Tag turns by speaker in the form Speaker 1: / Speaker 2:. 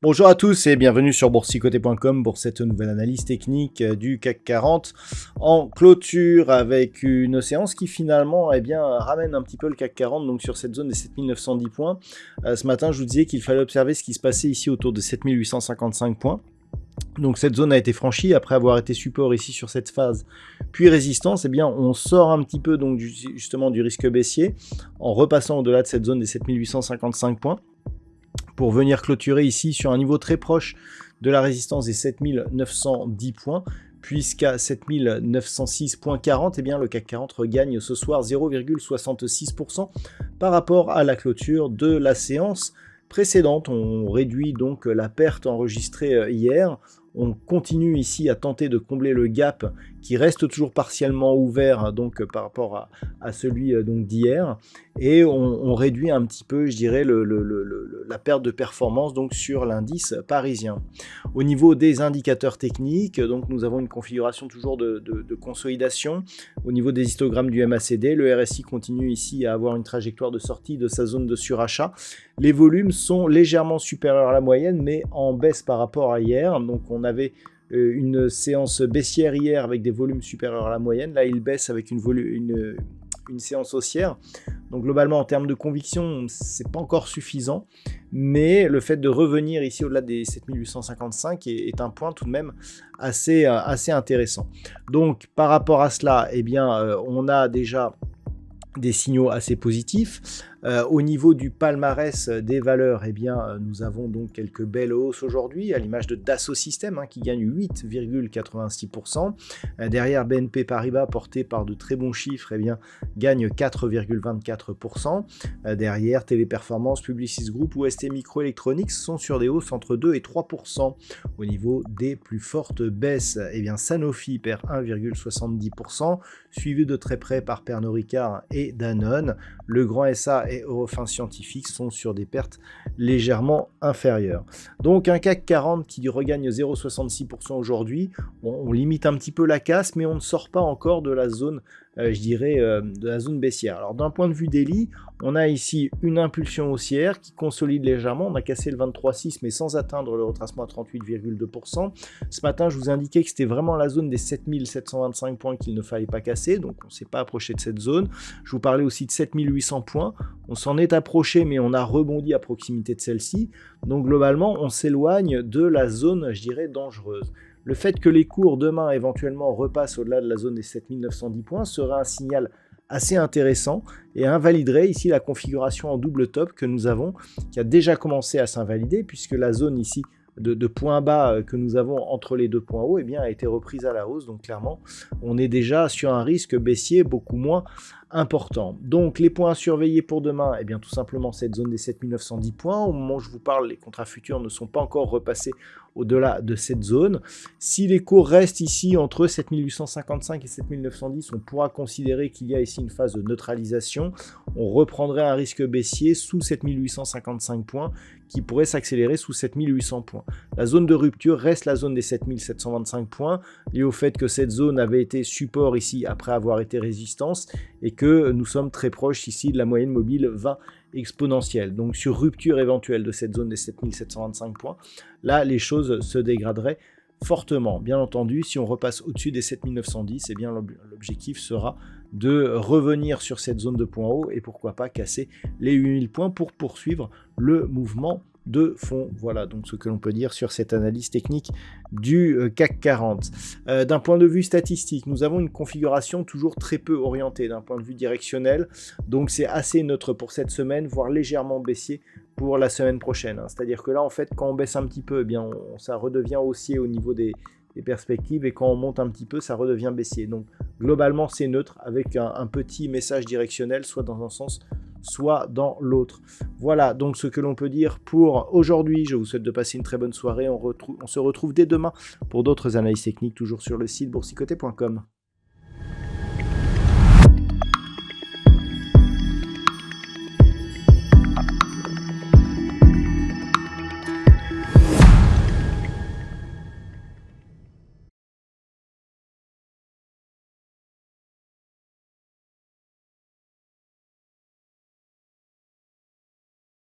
Speaker 1: Bonjour à tous et bienvenue sur boursicoté.com pour cette nouvelle analyse technique du CAC 40 en clôture avec une séance qui finalement ramène un petit peu le CAC 40 donc sur cette zone des 7910 points. Ce matin je vous disais qu'il fallait observer ce qui se passait ici autour de 7855 points. Donc cette zone a été franchie après avoir été support ici sur cette phase puis résistance. On sort un petit peu donc justement du risque baissier en repassant au-delà de cette zone des 7855 points. Pour venir clôturer ici sur un niveau très proche de la résistance des 7910 points, puisqu'à 7906.40, le CAC 40 regagne ce soir 0,66% par rapport à la clôture de la séance précédente. On réduit donc la perte enregistrée hier. On continue ici à tenter de combler le gap qui reste toujours partiellement ouvert donc par rapport à celui d'hier, et on réduit un petit peu, je dirais, la perte de performance donc sur l'indice parisien. Au niveau des indicateurs techniques, donc nous avons une configuration toujours de consolidation. Au niveau des histogrammes du MACD, le RSI continue ici à avoir une trajectoire de sortie de sa zone de surachat. Les volumes sont légèrement supérieurs à la moyenne, mais en baisse par rapport à hier. Donc on avait une séance baissière hier avec des volumes supérieurs à la moyenne. Là, il baisse avec une séance haussière. Donc globalement, en termes de conviction, c'est pas encore suffisant, mais le fait de revenir ici au-delà des 7855 est un point tout de même assez intéressant. Donc par rapport à cela, on a déjà des signaux assez positifs. Au niveau du palmarès des valeurs, nous avons donc quelques belles hausses aujourd'hui, à l'image de Dassault Systèmes qui gagne 8,86%. Derrière, BNP Paribas, porté par de très bons chiffres, gagne 4,24%. Derrière, Téléperformance, Publicis Group ou ST Microelectronics sont sur des hausses entre 2 et 3%. Au niveau des plus fortes baisses, Sanofi perd 1,70%, suivi de très près par Pernod Ricard et Danone. Le Grand SA et Eurofins Scientifique sont sur des pertes légèrement inférieures. Donc un CAC 40 qui regagne 0,66% aujourd'hui. On limite un petit peu la casse, mais on ne sort pas encore de la zone, de la zone baissière. Alors d'un point de vue daily, on a ici une impulsion haussière qui consolide légèrement. On a cassé le 23,6 mais sans atteindre le retracement à 38,2%. Ce matin, je vous indiquais que c'était vraiment la zone des 7725 points qu'il ne fallait pas casser. Donc on ne s'est pas approché de cette zone. Je vous parlais aussi de 7800 points. On s'en est approché, mais on a rebondi à proximité de celle-ci. Donc globalement, on s'éloigne de la zone, dangereuse. Le fait que les cours demain éventuellement repassent au-delà de la zone des 7910 points serait un signal assez intéressant et invaliderait ici la configuration en double top que nous avons, qui a déjà commencé à s'invalider, puisque la zone ici de points bas que nous avons entre les deux points hauts a été reprise à la hausse. Donc clairement, on est déjà sur un risque baissier beaucoup moins important. Donc les points à surveiller pour demain, tout simplement cette zone des 7910 points. Au moment où je vous parle, les contrats futurs ne sont pas encore repassés au-delà de cette zone. Si les cours restent ici entre 7855 et 7910, on pourra considérer qu'il y a ici une phase de neutralisation. On reprendrait un risque baissier sous 7855 points qui pourrait s'accélérer sous 7800 points. La zone de rupture reste la zone des 7725 points, liée au fait que cette zone avait été support ici après avoir été résistance et que nous sommes très proches ici de la moyenne mobile 20 exponentielle. Donc sur rupture éventuelle de cette zone des 7725 points, là les choses se dégraderaient fortement. Bien entendu, si on repasse au-dessus des 7910, l'objectif sera de revenir sur cette zone de points hauts et pourquoi pas casser les 8000 points pour poursuivre le mouvement de fond. Voilà donc ce que l'on peut dire sur cette analyse technique du CAC 40. D'un point de vue statistique, nous avons une configuration toujours très peu orientée d'un point de vue directionnel, donc c'est assez neutre pour cette semaine, voire légèrement baissier pour la semaine prochaine. C'est-à-dire que là, en fait, quand on baisse un petit peu, ça redevient haussier au niveau des perspectives, et quand on monte un petit peu, ça redevient baissier. Donc globalement, c'est neutre avec un petit message directionnel, soit dans un sens, soit dans l'autre. Voilà donc ce que l'on peut dire pour aujourd'hui. Je vous souhaite de passer une très bonne soirée. On se retrouve dès demain pour d'autres analyses techniques, toujours sur le site boursicoté.com.